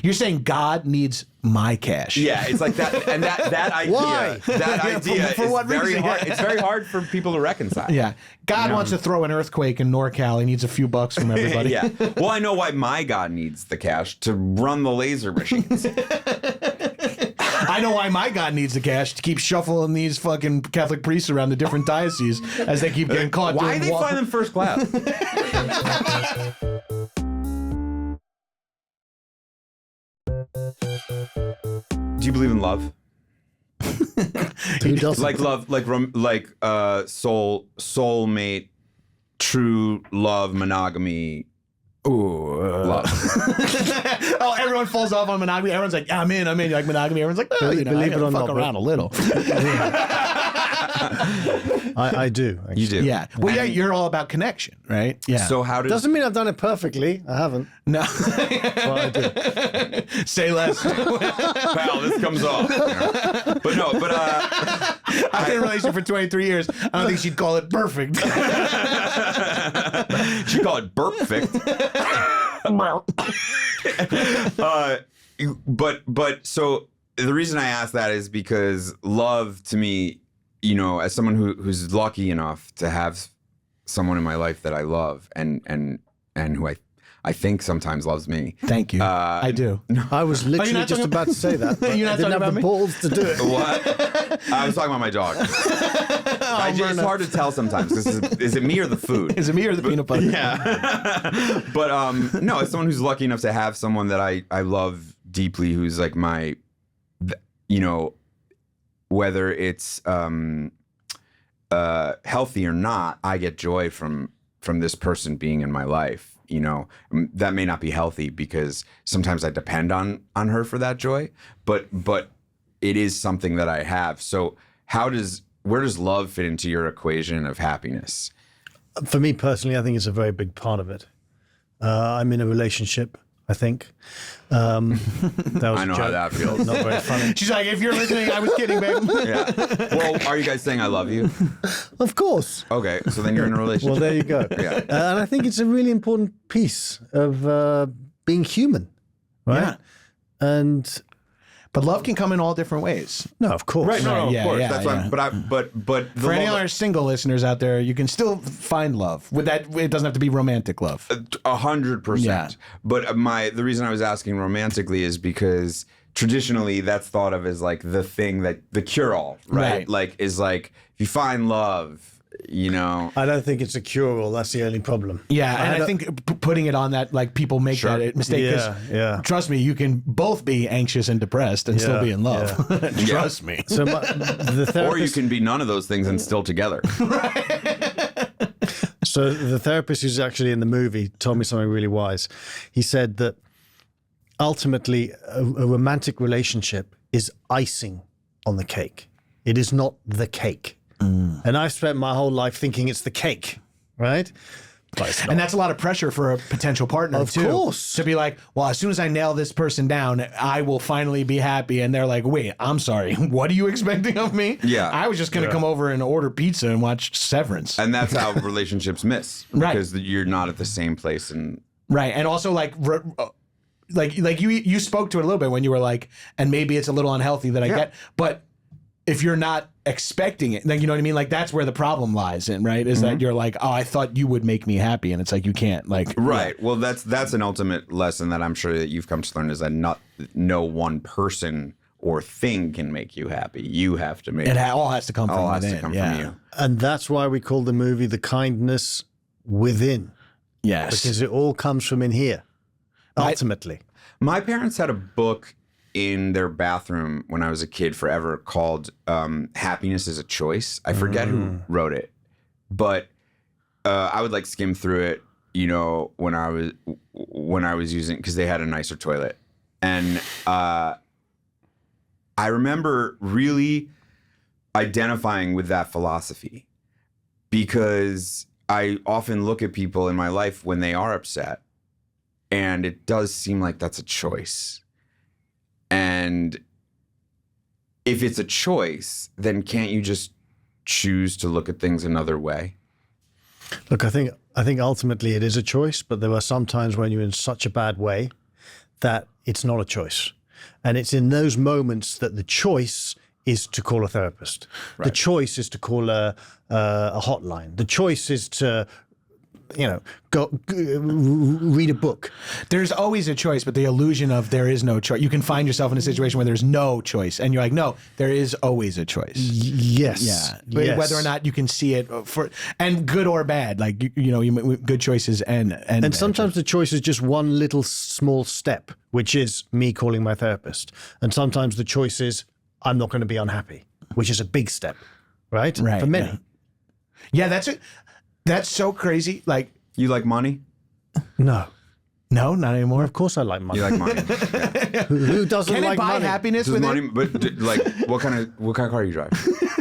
You're saying God needs my cash. Yeah, it's like that, and that idea. Why? That idea For is what very reason? hard. It's very hard for people to reconcile. Yeah. God wants to throw an earthquake in NorCal. He needs a few bucks from everybody. Yeah. Well, I know why my God needs the cash to run the laser machines. I know why my God needs the cash to keep shuffling these fucking Catholic priests around the different dioceses as they keep getting caught. Why doing they fly them first class? Do you believe in love? Who doesn't? Like love, like soulmate, true love, monogamy. Love. Oh, everyone falls off on monogamy. Everyone's like, I'm in. You like monogamy? Everyone's like, oh, you know, Believe I it gotta or fuck not, around a little. I do. Actually. You do. Yeah. Well, yeah, you're all about connection, right? Yeah. So how does Doesn't mean I've done it perfectly. I haven't. no. But I do. Say less. pal, this comes off. But no, but I've been in a relationship for 23 years. I don't think she'd call it perfect. she call it burpfict. But so the reason I ask that is because love to me, you know, as someone who's lucky enough to have someone in my life that I love and who I think sometimes loves me. Thank you. I do. I was literally not just talking- about to say that. But You're I not didn't talking have about the me? balls to do it. What? I was talking about my dog. It's hard to tell sometimes. Is it me or the food? Is it me or the peanut butter? Yeah. But no, as someone who's lucky enough to have someone that I love deeply, who's like my, you know, whether it's healthy or not, I get joy from this person being in my life. You know, that may not be healthy because sometimes I depend on her for that joy, but it is something that I have. So where does love fit into your equation of happiness? For me personally, I think it's a very big part of it. I'm in a relationship, I think. That was I know how that feels. Not very funny. She's like, if you're listening, I was kidding, babe. Yeah. Well, are you guys saying I love you? Of course. Okay, so then you're in a relationship. Well, there you go. Yeah. And I think it's a really important piece of being human, right? Yeah. And But love can come in all different ways. no, of course. Right, no, Right, of yeah, course. yeah, That's yeah. why. But the For any love- other single listeners out there, you can still find love. With that, it doesn't have to be romantic love. 100%. Yeah. But the reason I was asking romantically is because traditionally that's thought of as like the thing that the cure-all, right? Right. Like is like if you find love, you know. I don't think it's a cure-all. That's the only problem. Yeah, and I think putting it on that, like people make Sure. that mistake. 'Cause Yeah. trust me, you can both be anxious and depressed and still Yeah, be in love. Trust me. So the therapist, Or you can be none of those things and still together. So the therapist who's actually in the movie told me something really wise. He said that ultimately a romantic relationship is icing on the cake. It is not the cake. And I've spent my whole life thinking it's the cake, right? But it's not. And that's a lot of pressure for a potential partner, Of too. course. To be like, well, as soon as I nail this person down, I will finally be happy. And they're like, wait, I'm sorry. What are you expecting of me? Yeah. I was just going to come over and order pizza and watch Severance. And that's how relationships miss. Right. Because you're not at the same place. And Right. And also, like you spoke to it a little bit when you were like, and maybe it's a little unhealthy that I get, but if you're not expecting it, like, you know what I mean? Like, that's where the problem lies in, right? Is that you're like, oh, I thought you would make me happy. And it's like, you can't, like. right. Well, that's an ultimate lesson that I'm sure that you've come to learn is that no one person or thing can make you happy. You have to make It all has to come from all has within. to come from you. And that's why we call the movie The Kindness Within. Yes. Because it all comes from in here, ultimately. My parents had a book in their bathroom when I was a kid forever called Happiness is a Choice. I forget who wrote it, but I would like skim through it, you know, when I was using, because they had a nicer toilet. And I remember really identifying with that philosophy, because I often look at people in my life when they are upset, and it does seem like that's a choice. And if it's a choice, then can't you just choose to look at things another way? Look, I think ultimately it is a choice, but there are some times when you're in such a bad way that it's not a choice. And it's in those moments that the choice is to call a therapist. Right. The choice is to call a hotline. The choice is to, go read a book. There's always a choice, but the illusion of there is no choice. You can find yourself in a situation where there's no choice, and you're like, no, there is always a choice. Yes. Yeah, but Yes. whether or not you can see it and good or bad, like good choices and bad sometimes the choice is just one little small step, which is me calling my therapist. And sometimes the choice is I'm not going to be unhappy, which is a big step, right? Right, For many. Yeah, that's it. That's so crazy. Like, You like money? No. no, not anymore. Of course I like money. You like money? Who doesn't Can like it buy money? happiness Does with money? it? But like, what kind of car do you drive?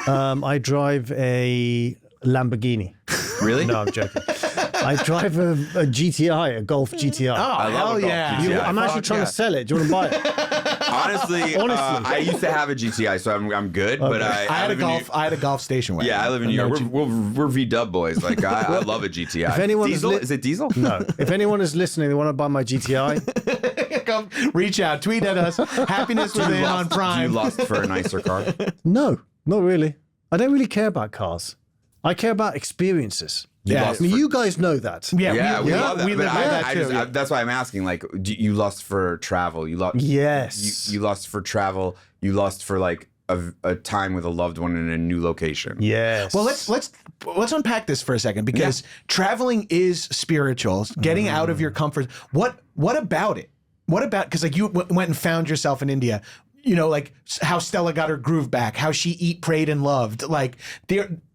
I drive a Lamborghini. Really? No, I'm joking. I drive a GTI, a Golf GTI. Oh, I love hell a Golf yeah. GTI. I'm actually trying to sell it. Do you want to buy it? Honestly, I used to have a GTI, so I'm good. But I had a golf. I had a golf station wagon. Yeah, I live in New York. We're V-dub boys. Like I love a GTI. If anyone diesel, is it diesel? No. If anyone is listening, they want to buy my GTI. Come, reach out, tweet at us. Happiness within on Prime. You lost for a nicer car. No, not really. I don't really care about cars. I care about experiences. Yeah. lost I mean, for- you guys know that. Yeah, we yeah, love that. we But live by that too. that's why I'm asking. Like, you lost for travel. You lost. Yes. You lost for travel. You lost for like a time with a loved one in a new location. Yes. Well, let's unpack this for a second, because traveling is spiritual. Getting out of your comfort. What about it? What about, because like you went and found yourself in India. You know, like how Stella got her groove back, how she eat, prayed, and loved. Like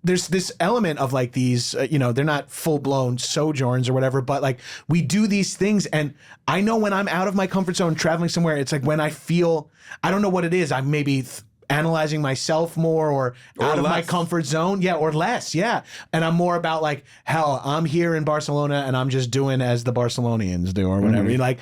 there's this element of like these, they're not full blown sojourns or whatever, but like we do these things. And I know when I'm out of my comfort zone traveling somewhere, it's like when I feel, I don't know what it is. I'm maybe analyzing myself more or out of my less. comfort zone. Yeah, or less. Yeah. And I'm more about like, hell, I'm here in Barcelona and I'm just doing as the Barcelonians do or whatever. Like,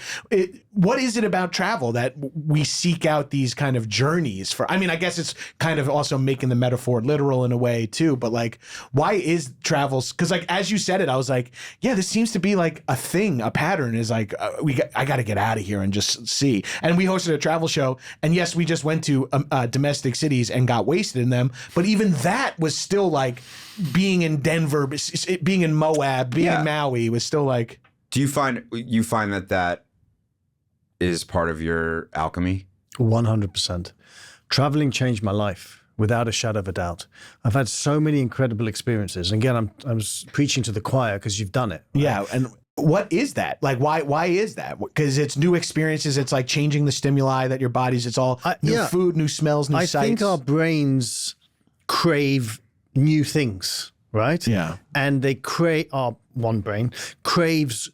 what is it about travel that we seek out these kind of journeys for? I mean, I guess it's kind of also making the metaphor literal in a way too, but like, why is travel? Because like, as you said it, I was like, yeah, this seems to be like a thing, a pattern is like, I got to get out of here and just see. And we hosted a travel show, and yes, we just went to domestic cities and got wasted in them. But even that was still like being in Denver, being in Moab, being in Maui was still like. Do you find that is part of your alchemy? 100%. Traveling changed my life without a shadow of a doubt. I've had so many incredible experiences. And again, I was preaching to the choir because you've done it. Right? Yeah, and what is that? Like, why is that? Because it's new experiences. It's like changing the stimuli that your body's. It's all new food, new smells, new sights. I think our brains crave new things, right? Yeah. And they crave, one brain craves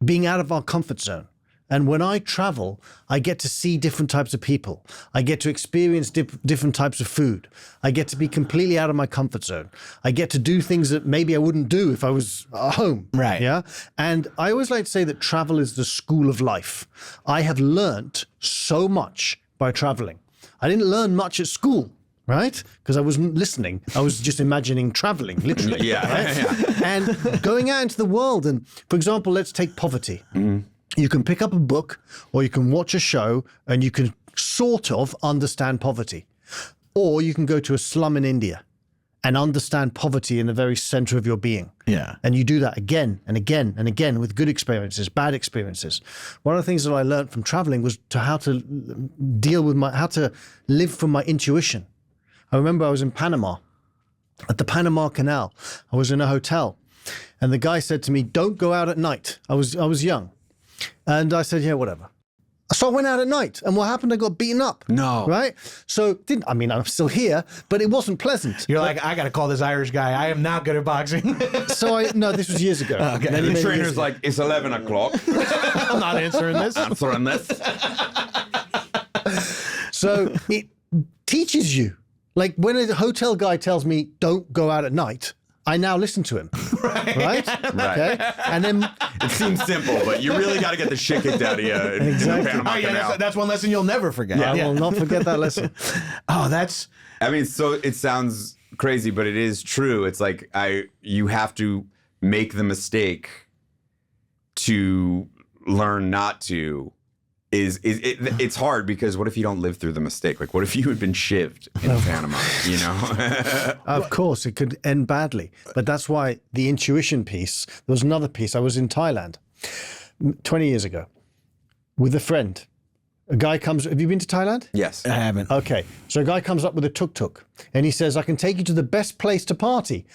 being out of our comfort zone. And when I travel, I get to see different types of people. I get to experience different types of food. I get to be completely out of my comfort zone. I get to do things that maybe I wouldn't do if I was at home. Right. Yeah. And I always like to say that travel is the school of life. I have learnt so much by traveling. I didn't learn much at school, right? Because I wasn't listening. I was just imagining traveling, literally. Yeah. And going out into the world. And for example, let's take poverty. Mm-hmm. You can pick up a book or you can watch a show and you can sort of understand poverty. Or you can go to a slum in India and understand poverty in the very center of your being. Yeah. And you do that again and again and again with good experiences, bad experiences. One of the things that I learned from traveling was how to how to live from my intuition. I remember I was in Panama, at the Panama Canal. I was in a hotel, and the guy said to me, "Don't go out at night." I was young. And I said, "Yeah, whatever." So I went out at night, and what happened? I got beaten up. No. Right? So, I'm still here, but it wasn't pleasant. You're like, I got to call this Irish guy. I am not good at boxing. No, this was years ago. Okay. Many, The many trainer's years ago. like, it's 11 o'clock. I'm not answering this. Answering this. So it teaches you. Like when a hotel guy tells me, don't go out at night, I now listen to him. Right? Okay? And then It seems simple, but you really got to get the shit kicked out of you in Exactly. the Panama Oh, yeah, Canal. that's one lesson you'll never forget. I will not forget that lesson. Oh, that's... I mean, so it sounds crazy, but it is true. It's like you have to make the mistake to learn not to. It's hard because what if you don't live through the mistake? Like, what if you had been shivved in Panama? You know, Of course, it could end badly. But that's why the intuition piece, there was another piece. I was in Thailand 20 years ago with a friend. A guy comes, have you been to Thailand? yes. I haven't. Okay. So a guy comes up with a tuk-tuk and he says, I can take you to the best place to party.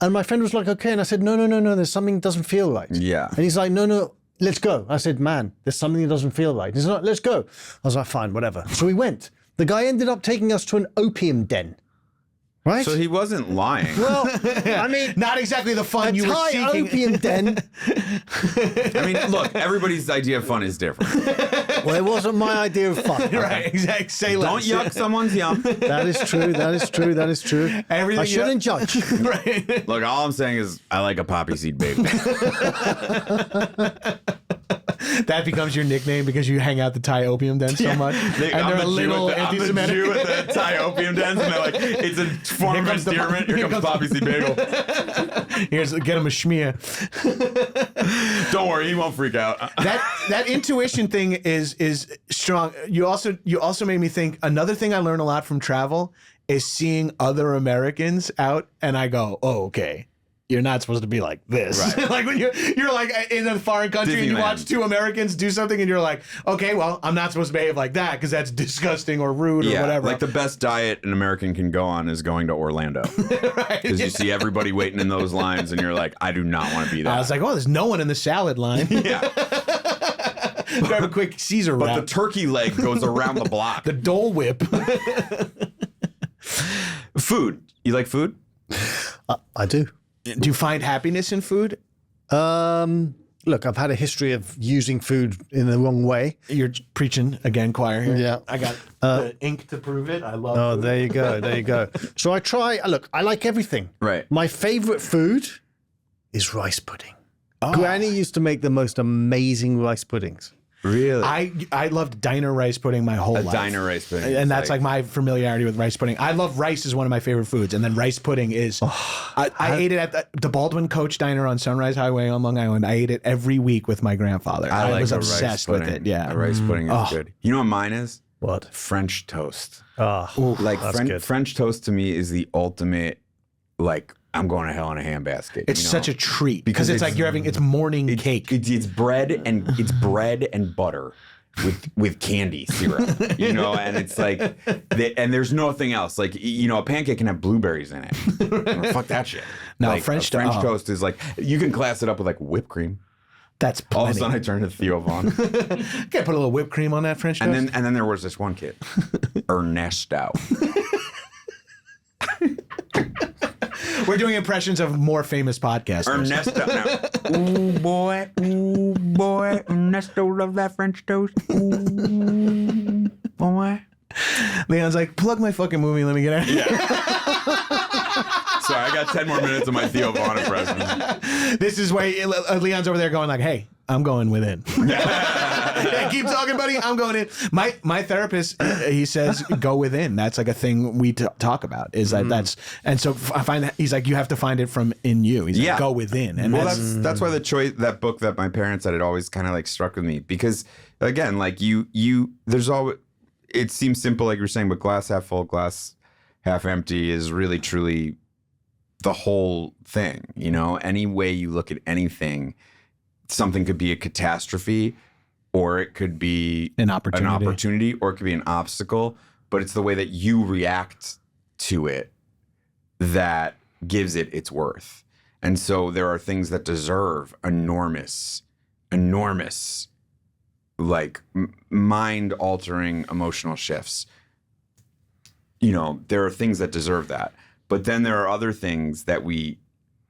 And my friend was like, okay. And I said, no, there's something that doesn't feel right. Yeah. And he's like, no, let's go. I said, man, there's something that doesn't feel right. He's like, let's go. I was like, fine, whatever. So we went. The guy ended up taking us to an opium den. Right? So he wasn't lying. Well, I mean, Not exactly the fun a you were Thai seeking. opium den. I mean, look, everybody's idea of fun is different. Well, it wasn't my idea of fun. Right, exactly. Say Don't less. yuck someone's yum. That is true. That is true. That is true. Everything I shouldn't judge. Right. Look, all I'm saying is I like a poppy seed bagel. That becomes your nickname because you hang out the Thai opium den so much. And they're a little I'm the anti-Semitic. Jew at the Thai opium dens, and they're like, it's a form of comes the- endearment. here Here comes comes- poppy seed bagel. Get him a schmear. Don't worry, he won't freak out. That intuition thing is strong. You also made me think. Another thing I learn a lot from travel is seeing other Americans out, and I go, oh, okay. You're not supposed to be like this. Right. Like when you're like in a foreign country and you Disneyland. watch two Americans do something and you're like, okay, well, I'm not supposed to behave like that because that's disgusting or rude or whatever. like the best diet an American can go on is going to Orlando. Right. Because you see everybody waiting in those lines, and you're like, I do not want to be that. I was like, oh, there's no one in the salad line. yeah. Grab a quick Caesar But wrap. the turkey leg goes around the block. The Dole Whip. Food. You like food? I do. Do you find happiness in food? Look, I've had a history of using food in the wrong way. You're preaching again, choir here. Yeah. I got the ink to prove it. I love Oh, food. there you go. There you go. So I try. Look, I like everything. Right. My favorite food is rice pudding. Granny used to make the most amazing rice puddings. Really? I loved diner rice pudding my whole life. diner rice pudding. And It's that's like my familiarity with rice pudding. I love rice is one of my favorite foods. And then rice pudding is, I ate it at the Baldwin Coach Diner on Sunrise Highway on Long Island. I ate it every week with my grandfather. I like was a obsessed rice with pudding. it. Yeah. A rice pudding is good. You know what mine is? What? French toast. Oh, Like that's good. French toast to me is the ultimate, like, I'm going to hell in a handbasket. It's such a treat because Because it's like you're having, it's morning cake. It's bread and butter with candy syrup, you know, and it's like, and there's nothing else. Like, you know, a pancake can have blueberries in it. Fuck that shit. No, like, French toast is like, you can class it up with like whipped cream. That's All of a plenty. sudden I turned to Theo Vaughn. Can't put a little whipped cream on that French toast. And then there was this one kid, Ernesto. We're doing impressions of more famous podcasters. Ernesto. Ooh boy, Ernesto love that French toast. Ooh boy. Leon's like, plug my fucking movie. Let me get out. Sorry, I got 10 more minutes of my Theo Vaughn impression. This is why Leon's over there going like, hey, I'm going within. Yeah, keep talking, buddy. I'm going in. My therapist, he says, go within. That's like a thing we talk about. Is that and so I find that he's like, you have to find it from in you. He's like, go within. And Well, that's why that book that my parents had, it always kind of like struck with me because again, like there's always, it seems simple, like you're saying, but glass half full, glass half empty is really truly the whole thing, you know? Any way you look at anything, something could be a catastrophe, or it could be An opportunity. or it could be an obstacle, but it's the way that you react to it that gives it its worth. And so there are things that deserve enormous, like mind-altering emotional shifts. You know, there are things that deserve that. But then there are other things that we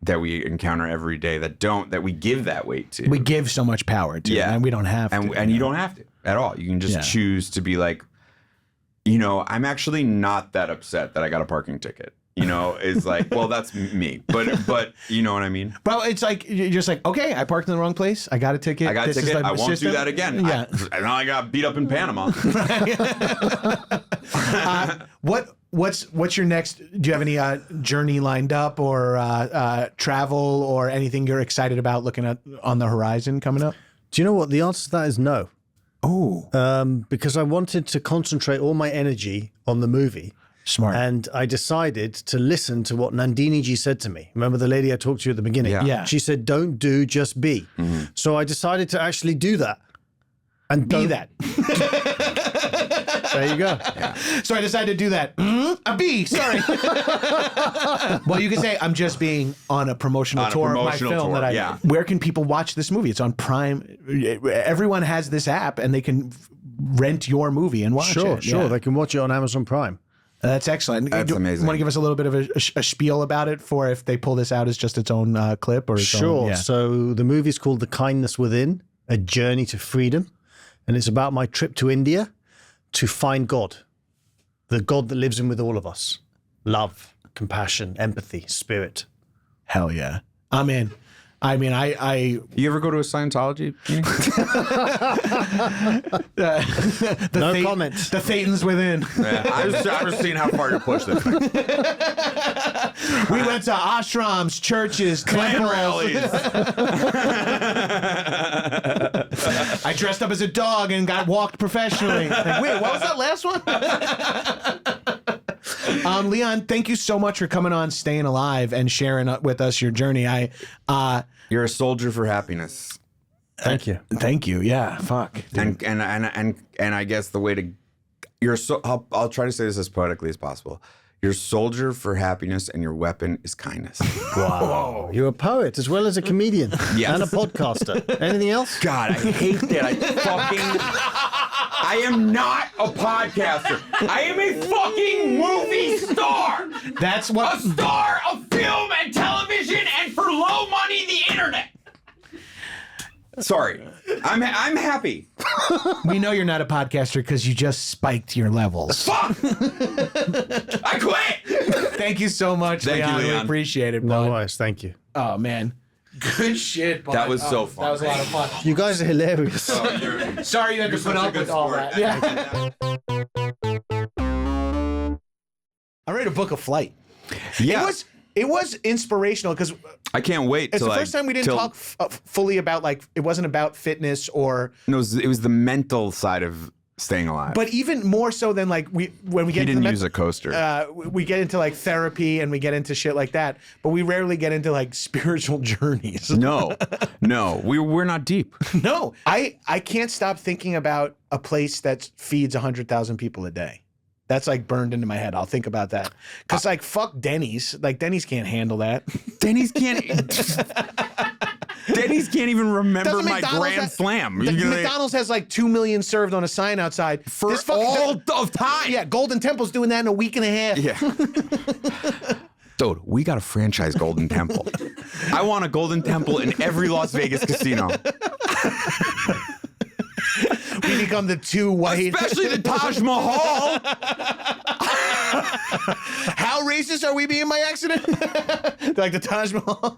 encounter every day that we give that weight to. We give so much power to, and we don't have to. And you don't have to at all. You can just choose to be like, you know, I'm actually not that upset that I got a parking ticket. You know, it's like, well, that's me. But you know what I mean? Well, it's like, you're just like, okay, I parked in the wrong place. I got a ticket. I won't do that again. Yeah. Now I got beat up in Panama. What's your next, do you have any journey lined up or travel or anything you're excited about looking at on the horizon coming up? Do you know what? The answer to that is no. Oh. Because I wanted to concentrate all my energy on the movie. Smart. And I decided to listen to what Nandini ji said to me. Remember the lady I talked to you at the beginning? Yeah. She said, don't do, just be. Mm-hmm. So I decided to actually do that. And be that. There you go. Yeah. So I decided to do that. A B, sorry. Well, you can say I'm just being on a promotional tour of my film. Where can people watch this movie? It's on Prime. Everyone has this app and they can rent your movie and watch it. Sure. Yeah. They can watch it on Amazon Prime. That's excellent. That's amazing. Want to give us a little bit of a spiel about it for if they pull this out as just its own clip? Or Sure. So the movie's called The Kindness Within, A Journey to Freedom. And it's about my trip to India to find God, the God that lives in with all of us. Love, compassion, empathy, spirit. Hell yeah. I'm in. I mean, You ever go to a Scientology meeting? No comment. The Thetans within. Yeah, I was seeing how far you push this thing. We went to ashrams, churches, Clan temples. rallies. I dressed up as a dog and got walked professionally. Like, wait, what was that last one? Leon, thank you so much for coming on, staying alive, and sharing with us your journey. You're a soldier for happiness. Thank you. Thank you. Yeah. Fuck. And I guess the way to I'll try to say this as poetically as possible. Your soldier for happiness and your weapon is kindness. Wow. You're a poet as well as a comedian Yes. and a podcaster. Anything else? God, I hate that. I am not a podcaster. I am a fucking movie star. That's what. A star of film and television and for low money, the internet. Sorry. I'm happy. We know you're not a podcaster because you just spiked your levels. Fuck! I quit! Thank you so much, Thank you, Leon. We Leon. appreciate it, No bud. worries. Thank you. Oh, man. Good shit, bud. That was so fun. That was a lot of fun. You guys are hilarious. Sorry you had to put up with all that. Yeah. I'm ready to book a flight. Yeah. It was inspirational because I can't wait. it's the first time we didn't talk fully about, like, it wasn't about fitness or. No, it was the mental side of staying alive. But even more so than, like, when we get he into didn't use a coaster. we get into, like, therapy and we get into shit like that, but we rarely get into, like, spiritual journeys. No, we're not deep. No, I can't stop thinking about a place that feeds 100,000 people a day. That's, like, burned into my head. I'll think about that. Because, like, fuck Denny's. Like, Denny's can't handle that. Denny's can't even remember my Grand Slam. McDonald's has, like, 2 million served on a sign outside. For all of time. Yeah, Golden Temple's doing that in a week and a half. Yeah. Dude, we got to franchise Golden Temple. I want a Golden Temple in every Las Vegas casino. We become the two white. Especially the Taj Mahal. How racist are we being by accident? Like the Taj Mahal.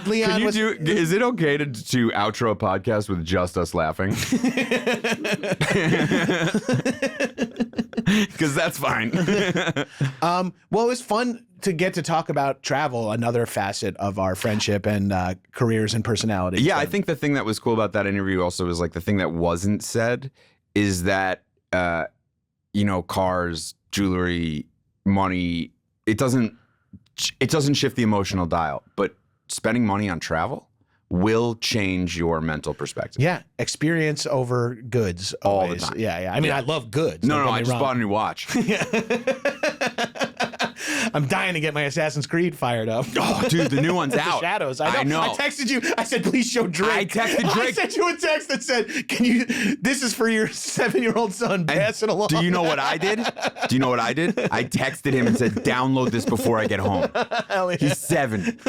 Leon, is it okay to outro a podcast with just us laughing? Because that's fine. Well, it was fun to get to talk about travel, another facet of our friendship and careers and personality. Yeah, I think the thing that was cool about that interview also was, like, the thing that wasn't said is that cars, jewelry, money, it doesn't shift the emotional dial, but spending money on travel will change your mental perspective. Yeah, experience over goods All the always. time. Yeah. I mean, I love goods. No, I just bought a new watch. I'm dying to get my Assassin's Creed fired up. Oh, dude, the new one's out. The Shadows. I know. I texted you. I said, please show Drake. I texted Drake. I sent you a text that said, this is for your 7-year-old son. Pass it along. Do you know what I did? I texted him and said, download this before I get home. Hell yeah. He's 7.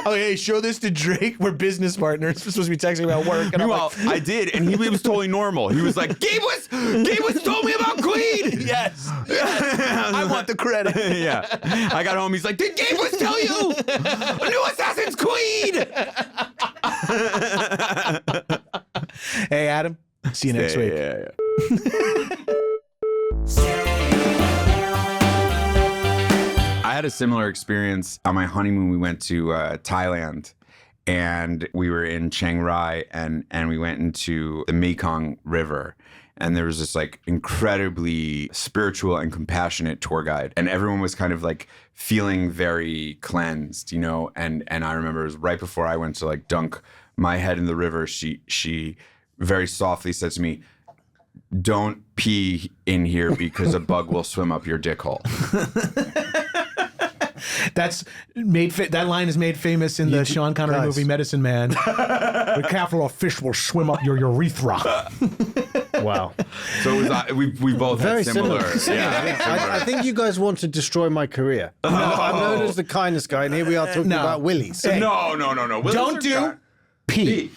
Oh, hey, show this to Drake. We're business partners. We're supposed to be texting about work. And Meanwhile, I did, and he was totally normal. He was like, Gabe was told me about Queen. Yes. I want the credit. Yeah. I got home. He's like, did Gabe was tell you? A new Assassin's Creed. Hey, Adam. See you next week. Yeah. I had a similar experience on my honeymoon. We went to Thailand, and we were in Chiang Rai, and we went into the Mekong River. And there was this like incredibly spiritual and compassionate tour guide, and everyone was kind of like feeling very cleansed, and I remember it was right before I went to like dunk my head in the river. She very softly said to me, "Don't pee in here because a bug will swim up your dick hole." That line is made famous in the Sean Connery movie Medicine Man. Be careful, a fish will swim up your urethra. Wow. So it was, we both Very had similar. similar. Yeah. I think you guys want to destroy my career. I'm known as the kindness guy, and here we are talking about willies. Hey, No. don't do pee.